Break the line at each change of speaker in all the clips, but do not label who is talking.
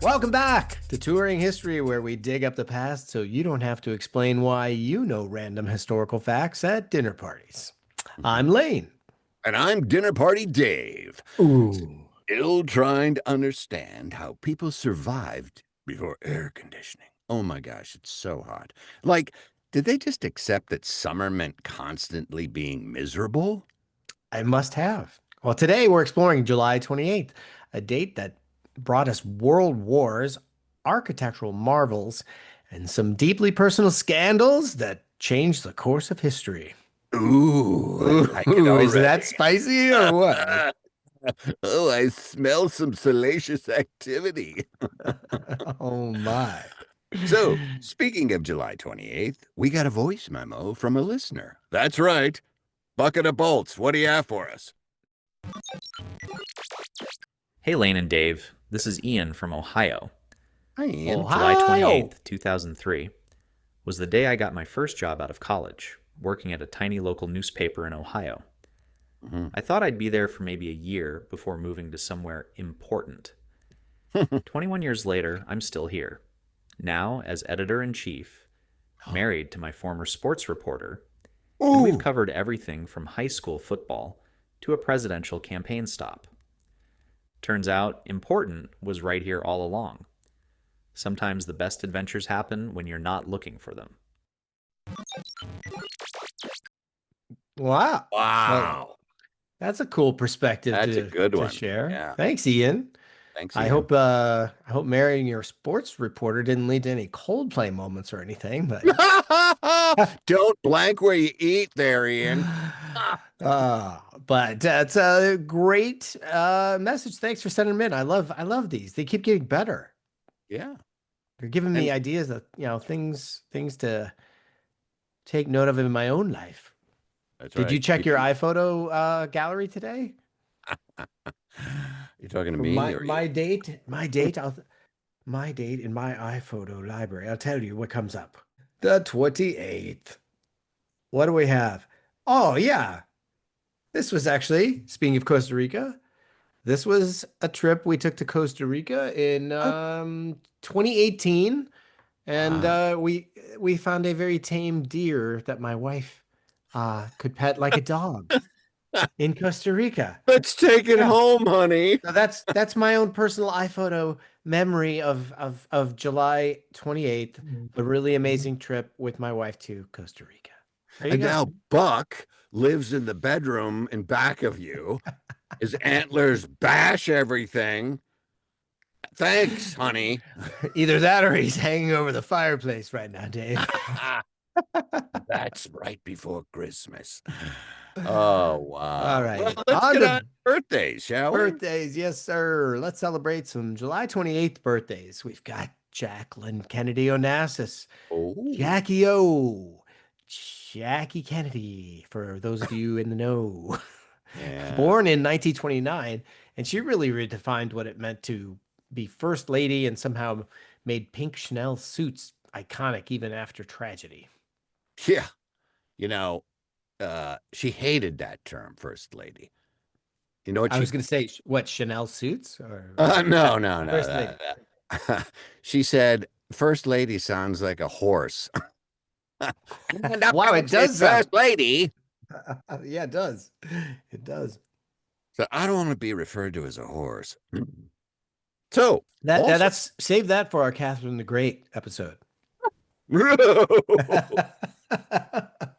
Welcome back to Touring History, where we dig up the past so you don't have to explain why you know random historical facts at dinner parties. I'm Lane.
And I'm Dinner Party Dave.
Ooh.
Still trying to understand how people survived before air conditioning. Oh my gosh, it's so hot. Like, did they just accept that summer meant constantly being miserable?
I must have. Well, today we're exploring July 28th, a date that brought us world wars, architectural marvels, and some deeply personal scandals that changed the course of history.
Ooh, I like it
Ooh, is that
already.
spicy or what?
Oh, I smell some salacious activity.
Oh my.
So, speaking of July 28th, we got a voice memo from a listener. That's right. Bucket of bolts. What do you have for us?
Hey, Lane and Dave. This is Ian from Ohio.
Hi, Ian.
July
Ohio.
28th, 2003, was the day I got my first job out of college, working at a tiny local newspaper in Ohio.
Mhm.
I thought I'd be there for maybe a year before moving to somewhere important. 21 years later, I'm still here. Now, as editor in chief, married to my former sports reporter, and we've
Ooh.
covered everything from high school football to a presidential campaign stop. Turns out, important was right here all along. Sometimes the best adventures happen when you're not looking for them.
Wow. Well,
Wow.
that's a cool perspective
That's a
to
good one.
share.
Yeah.
Thanks, Ian.
Thanks,
I
Ian.
hope I hope marrying your sports reporter didn't lead to any Coldplay moments or anything, but
Don't blank where you eat there, Ian.
but that's a great message. Thanks for sending them in. I love these. They keep getting better.
Yeah.
They're giving me
And
ideas that, things to take note of in my own life.
that's
Did you
right.
check your iPhoto gallery today?
You talking to
For
me or you?
my date in my iPhoto library. I'll tell you what comes up. The 28th. What do we have? Oh, yeah. This was actually, speaking of Costa Rica, this was a trip we took to Costa Rica in
Oh,
2018, and
wow.
we found a very tame deer that my wife could pet like a dog in Costa Rica.
Let's take it
Yeah.
home, honey.
So that's my own personal iPhoto memory of July 28th, a really amazing trip with my wife to Costa Rica. There you
And
go.
now Buck lives in the bedroom in back of you. His antlers bash everything. Thanks, honey.
Either that or he's hanging over the fireplace right now, Dave.
That's right before Christmas. Oh,
All
wow. Well,
right.
let's
On
get on
to
to birthdays, shall we?
birthdays. Yes, sir. Let's celebrate some July 28th birthdays. We've got Jacqueline Kennedy Onassis,
Oh,
Jackie O, Jackie Kennedy, for those of you in the know.
yeah.
Born in 1929, and she really redefined what it meant to be first lady and somehow made pink Chanel suits iconic even after tragedy.
Yeah. You know, she hated that term, First Lady. You know what
I
she
was going to say, what, Chanel suits or
no, no, no.
first lady?
She said, First Lady sounds like a horse. And up
Wow, it
comes his
does sound.
First Lady.
Yeah, it does. It does.
So I don't want to be referred to as a horse. So, also,
That's save that for our Catherine the Great episode.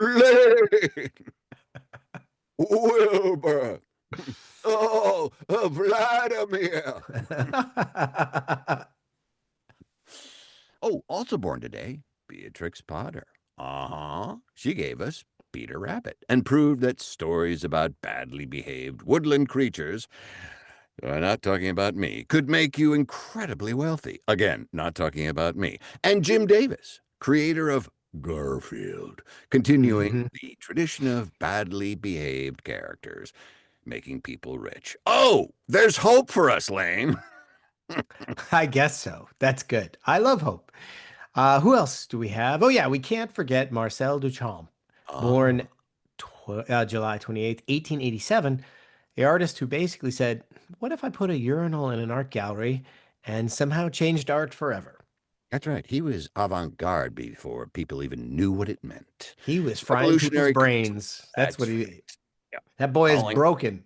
Lane, Wilbur, oh, Vladimir. Oh, also born today, Beatrix Potter. Uh-huh. She gave us Peter Rabbit and proved that stories about badly behaved woodland creatures, not talking about me, could make you incredibly wealthy. Again, not talking about me. And Jim Davis, creator of Garfield, continuing
Mhm.
the tradition of badly behaved characters, making people rich. Oh, there's hope for us, Lane.
I guess so. That's good. I love Hope. Who else do we have? Oh, yeah, we can't forget Marcel Duchamp, born
Ah,
July 28th, 1887, the artist who basically said, what if I put a urinal in an art gallery and somehow changed art forever.
That's right. He was avant-garde before people even knew what it meant.
He was frying people's
Revolutionary cartoon.
brains. That's what
That's right.
he.
Yeah.
That boy is
Calling,
broken.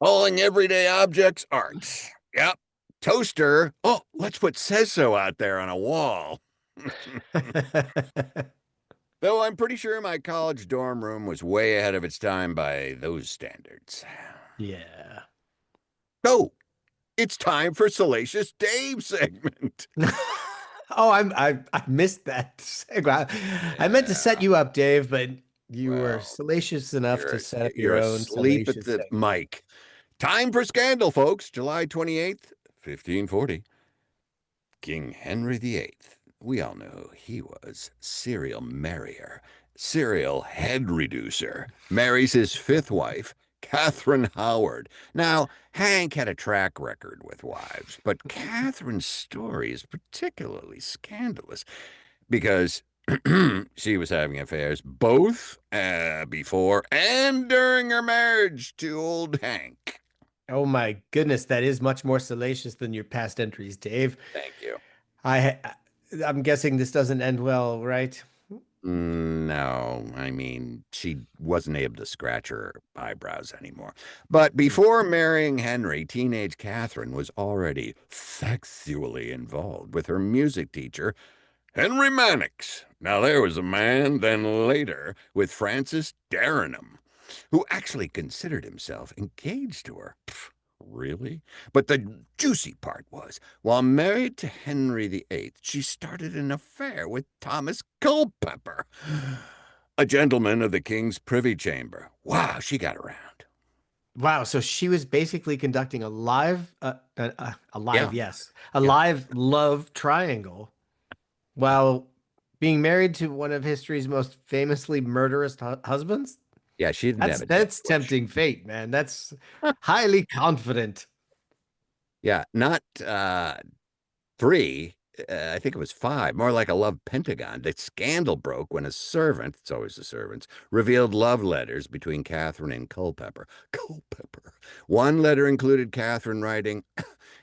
calling everyday objects art. Yep. Toaster. Oh, let's put Sezso out there on a wall. Though I'm pretty sure my college dorm room was way ahead of its time by those standards.
Yeah.
Oh, it's time for Salacious Dave segment.
Oh, I missed that. I meant to set
Yeah.
you up, Dave, but you were
Well,
salacious enough to
you're
set up your
you're
own
asleep at
salacious
the
segment.
mic. Time for scandal, folks. July 28th, 1540. King Henry VIII. We all know he was serial marrier, serial head reducer. Marries his fifth wife, Catherine Howard. Now, Hank had a track record with wives, but Catherine's story is particularly scandalous because she was having affairs both before and during her marriage to old Hank.
Oh my goodness, that is much more salacious than your past entries, Dave.
Thank you.
I I'm guessing this doesn't end well, right?
No, I mean, she wasn't able to scratch her eyebrows anymore. But before marrying Henry, teenage Catherine was already sexually involved with her music teacher, Henry Mannix. Now, there was a man, then later, with Frances Darrenham, who actually considered himself engaged to her. Pff, really? But the juicy part was, while married to Henry VIII, she started an affair with Thomas Culpeper, a gentleman of the king's privy chamber. Wow, she got around.
Wow, so she was basically conducting a live,
Yeah,
yes, a
yeah.
live love triangle while being married to one of history's most famously murderous husbands.
Yeah, she didn't have a death
That's
wish.
tempting fate, man. That's highly confident.
Yeah, not three. I think it was five, more like a love pentagon. The scandal broke when a servant, it's always the servants, revealed love letters between Catherine and Culpeper. Culpeper. One letter included Catherine writing,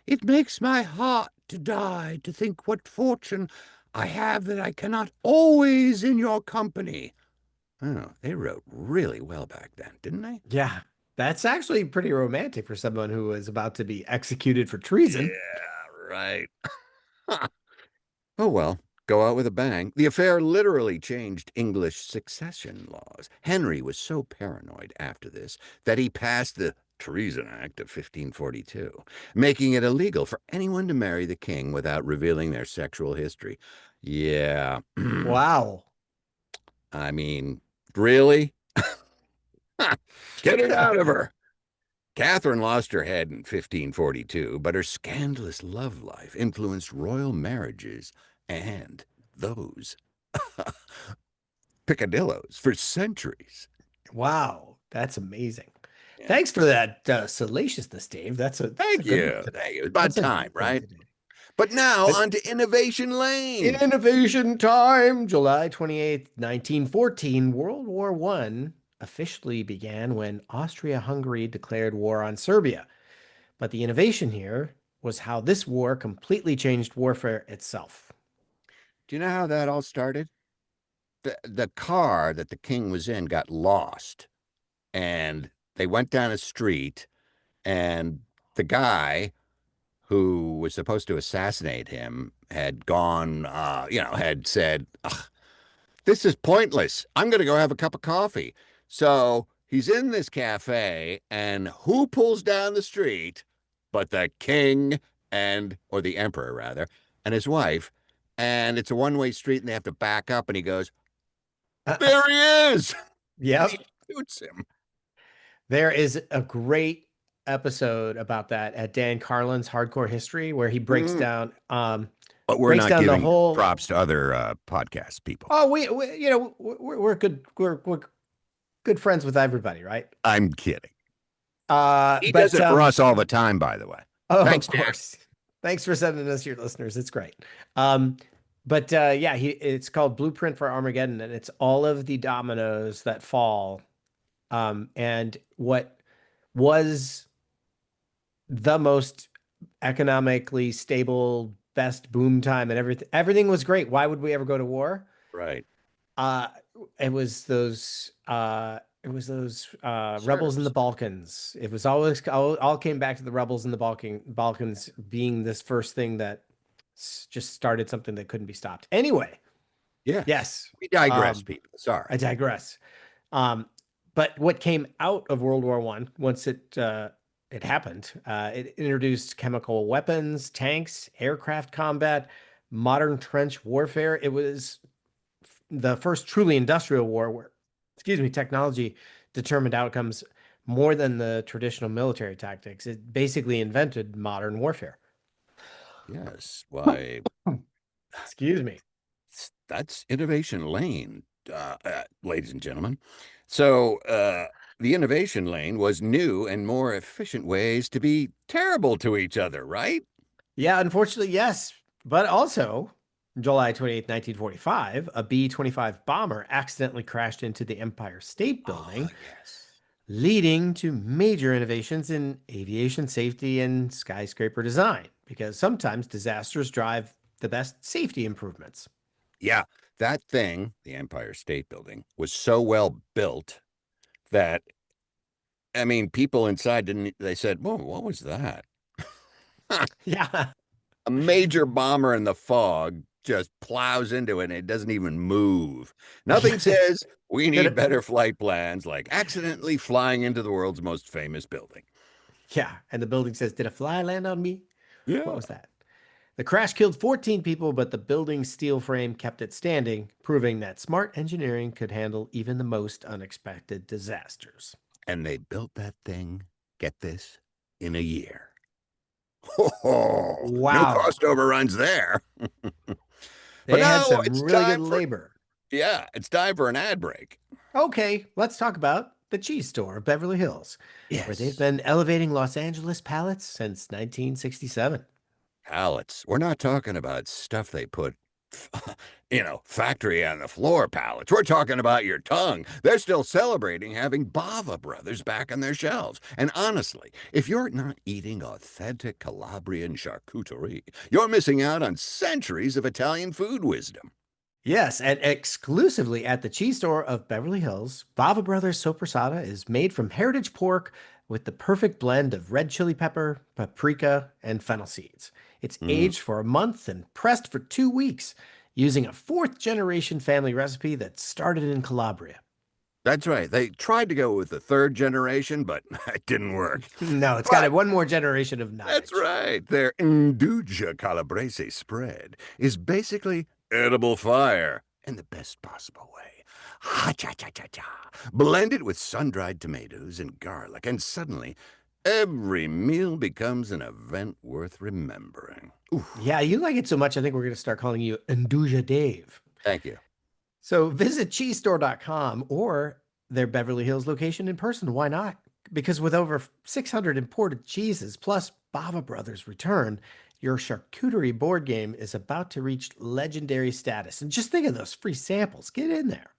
"It makes my heart to die to think what fortune I have that I cannot always in your company." Oh, they wrote really well back then, didn't they?
Yeah, that's actually pretty romantic for someone who was about to be executed for treason.
Yeah, right. Oh well, go out with a bang. The affair literally changed English succession laws. Henry was so paranoid after this that he passed the Treason Act of 1542, making it illegal for anyone to marry the king without revealing their sexual history. Yeah.
Wow.
I mean, really? Get it out of her. Catherine lost her head in 1542, but her scandalous love life influenced royal marriages and those picadillos for centuries.
Wow, that's amazing.
Yeah.
Thanks for that salaciousness, Dave. That's a
Thank
good one
you.
today.
Thank you. It's about
That's a
time,
good one
right?
today.
But now
But
on to Innovation Lane.
innovation time, July 28th, 1914, World War I officially began when Austria-Hungary declared war on Serbia. But the innovation here was how this war completely changed warfare itself.
Do you know how that all started? The car that the king was in got lost, and they went down a street, and the guy who was supposed to assassinate him had gone, had said, "Ugh, this is pointless. I'm going to go have a cup of coffee." So he's in this cafe, and who pulls down the street but the king or the emperor, rather, and his wife. And it's a one-way street, and they have to back up, and he goes, "There he is." And he
Yep.
shoots him.
There is a great episode about that at Dan Carlin's Hardcore History where he
Mm. But we're
breaks
not
down the
giving
whole.
props to other podcast people.
Oh, we're good. We're good friends with everybody, right?
I'm kidding. He does
But
it for us all the time, by the way.
oh,
Thanks,
of
Dan.
course. Thanks for sending us your listeners. It's great. But yeah, it's called Blueprint for Armageddon, and it's all of the dominoes that fall. And what was the most economically stable, best boom time, and everything was great. Why would we ever go to war?
Right.
Uh, it was those rebels in the
Serbs.
Balkans. It was always all came back to the rebels in the Balkans being this first thing that just started something that couldn't be stopped. Anyway,
Yes.
yes,
We digress,
um,
people.
I
Sorry.
digress. But what came out of World War One once it happened, it introduced chemical weapons, tanks, aircraft combat, modern trench warfare. It was the first truly industrial war where, excuse me, technology determined outcomes more than the traditional military tactics. It basically invented modern warfare.
Yes. Why,
Excuse me.
that's Innovation Lane, ladies and gentlemen. So, the Innovation Lane was new and more efficient ways to be terrible to each other, right?
Yeah, unfortunately, yes. But also, July 28th, 1945, a B-25 bomber accidentally crashed into the Empire State
Ah,
Building,
yes.
leading to major innovations in aviation safety and skyscraper design, because sometimes disasters drive the best safety improvements.
Yeah, that thing, the Empire State Building, was so well built that, I mean, people inside didn't, they said, whoa, what was that?
Yeah.
A major bomber in the fog just plows into it and it doesn't even move. Nothing says we
Did
need
it?
better flight plans like accidentally flying into the world's most famous building.
Yeah. And the building says, "Did a fly land on me?" What
Yeah.
was that? The crash killed 14 people, but the building's steel frame kept it standing, proving that smart engineering could handle even the most unexpected disasters.
And they built that thing, get this, in a year. Oh, no
Wow.
cost overruns there. But
They had
now
some
it's
really good
time for,
labor.
yeah, it's time for an ad break.
Okay, let's talk about the cheese store of Beverly Hills, where they've
Yes.
been elevating Los Angeles palates since 1967.
Pallets. We're not talking about stuff they put, factory on the floor pallets. We're talking about your tongue. They're still celebrating having Bava Brothers back on their shelves. And honestly, if you're not eating authentic Calabrian charcuterie, you're missing out on centuries of Italian food wisdom.
Yes, and exclusively at the cheese store of Beverly Hills, Bava Brothers Sopressata is made from heritage pork with the perfect blend of red chili pepper, paprika, and fennel seeds. It's
Mm.
aged for a month and pressed for 2 weeks using a fourth generation family recipe that started in Calabria.
That's right. They tried to go with the third generation, but it didn't work.
No, it's got
But
one more generation of
that's
knowledge.
right. Their Induja Calabrese spread is basically edible fire in the best possible way. Ha cha cha cha cha. Blend it with sun-dried tomatoes and garlic, and suddenly every meal becomes an event worth remembering. Ooh,
Yeah, you like it so much, I think we're going to start calling you Nduja Dave.
thank you.
So visit cheesestore.com or their Beverly Hills location in person. Why not? Because with over 600 imported cheeses plus Bava Brothers return, your charcuterie board game is about to reach legendary status. And just think of those free samples. Get in there.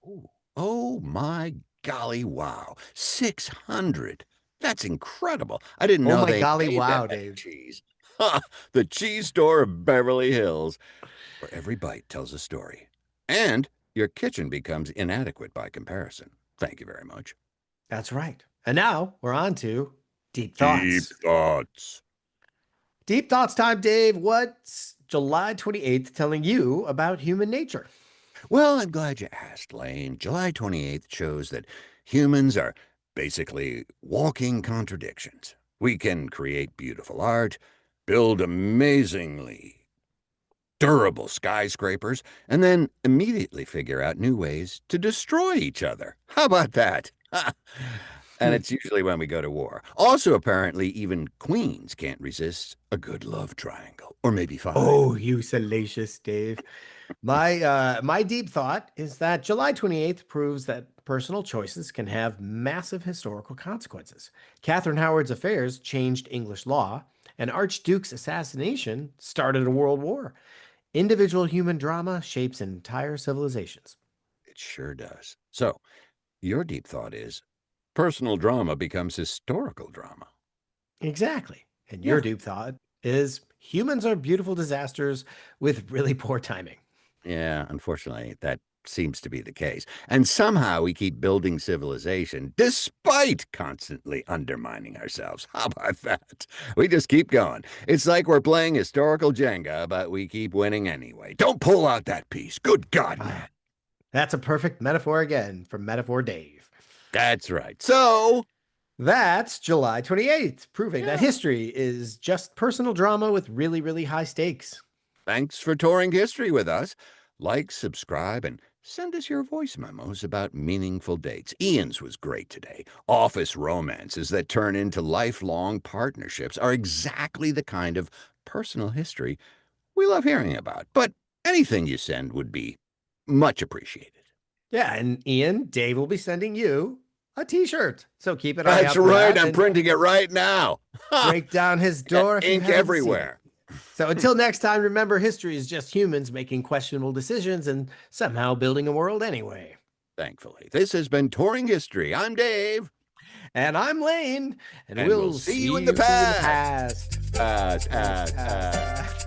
Ooh. Oh my golly, wow. 600. That's incredible. I didn't
Oh
know
my
they
golly,
made that
wow,
many
Dave.
cheese. Ha! The cheese store of Beverly Hills, where every bite tells a story. And your kitchen becomes inadequate by comparison. Thank you very much.
That's right. And now we're on to Deep
Deep
Thoughts.
thoughts.
Deep Thoughts time, Dave. What's July 28th telling you about human nature?
Well, I'm glad you asked, Lane. July 28th shows that humans are basically walking contradictions. We can create beautiful art, build amazingly durable skyscrapers, and then immediately figure out new ways to destroy each other. How about that? And it's usually when we go to war. Also, apparently, even queens can't resist a good love triangle, or maybe five.
Oh, you salacious Dave. My deep thought is that July 28th proves that personal choices can have massive historical consequences. Catherine Howard's affairs changed English law, and Archduke's assassination started a world war. Individual human drama shapes entire civilizations.
It sure does. So, your deep thought is personal drama becomes historical drama.
Exactly. And your
Yeah.
deep thought? is humans are beautiful disasters with really poor timing.
Yeah, unfortunately, that seems to be the case. And somehow we keep building civilization despite constantly undermining ourselves. How about that? We just keep going. It's like we're playing historical Jenga, but we keep winning anyway. Don't pull out that piece. Good God, man.
That's a perfect metaphor again from Metaphor Dave.
That's right. So,
That's July 28th, proving that
Yeah.
history is just personal drama with really, really high stakes.
thanks for touring history with us. Like, subscribe, and send us your voice memos about meaningful dates. Ian's was great today. Office romances that turn into lifelong partnerships are exactly the kind of personal history we love hearing about. But anything you send would be much appreciated.
Yeah, and Ian, Dave will be sending you a t-shirt. So keep an eye
That's
out for
right.
that
I'm
and
printing it right now. Ha!
break down his door if you
Ink
haven't seen
everywhere.
it. So until next time, remember history is just humans making questionable decisions and somehow building a world anyway.
Thankfully, this has been Touring History. I'm Dave.
And I'm Lane, and
And
we'll
we'll see
see
you in
you
the
in the
past.
past.